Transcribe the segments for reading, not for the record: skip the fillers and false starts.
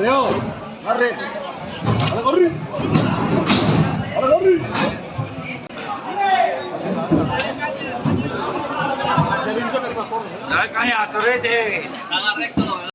Reo, arre. Ahora corre. Ahora corre. Dale caña, torrete. Salga recto.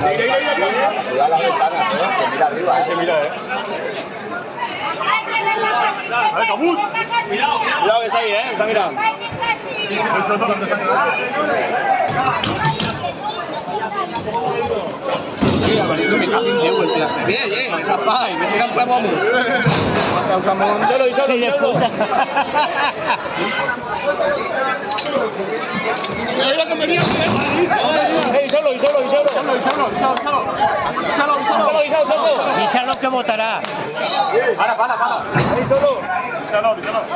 Cuidado las ventanas, que mira arriba. Se mira, Vale, Cabut. Cuidado que está ahí, está mirando. Mira, marido, me cago en Dios, el placer. Bien, esa paja, y me tiran huevo. Causamos Solo y solo. de puta. Díselo que votará. Para. Ahí solo. Díselo.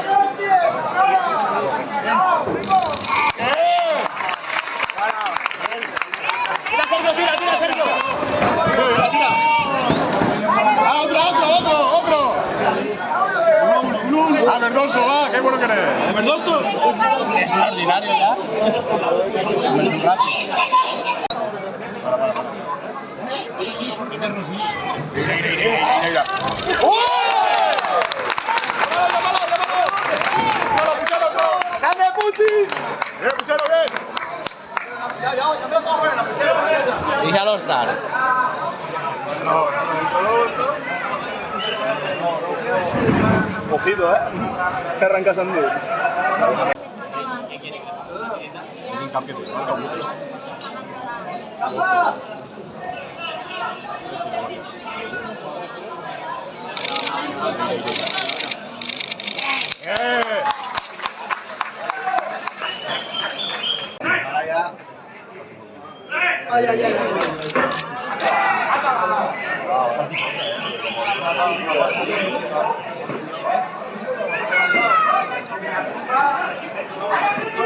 Tira, Sergio. Tira. Otro. Uno. Verdoso, va, qué bueno que eres. Verdoso. Extraordinario ya. Es rápido. ¡Grande, Puchi! Puchero, bien. Díselo estar. Cogido, que arrancas andando.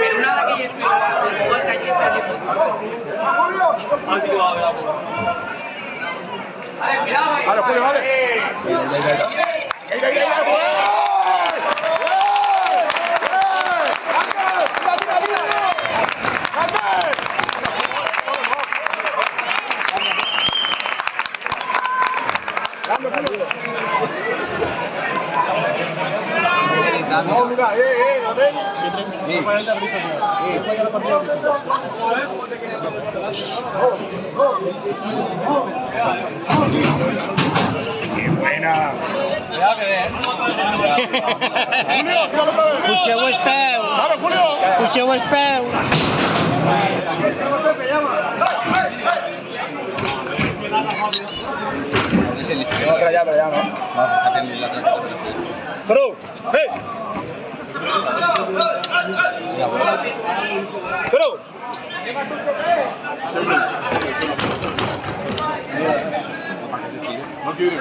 Pero nada que ellos me igual que allí está Vale, Julio, vale. No, mira, ¡qué buena! Pucheu es peu. ¡Claro, Julio! Pucheu es peu. Pero ya, ¿no? Pero, ¡hey! Pero. No quiere.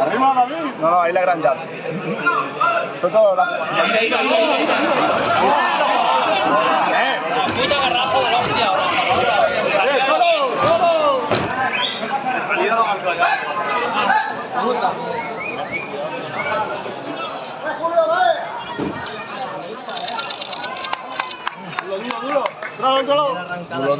Arriba, David. No, ahí la gran jazz. Sobre todo la. Puta garrafa de la hostia ahora. ¡Todo! Salida no marcó ya. Duro. Duro.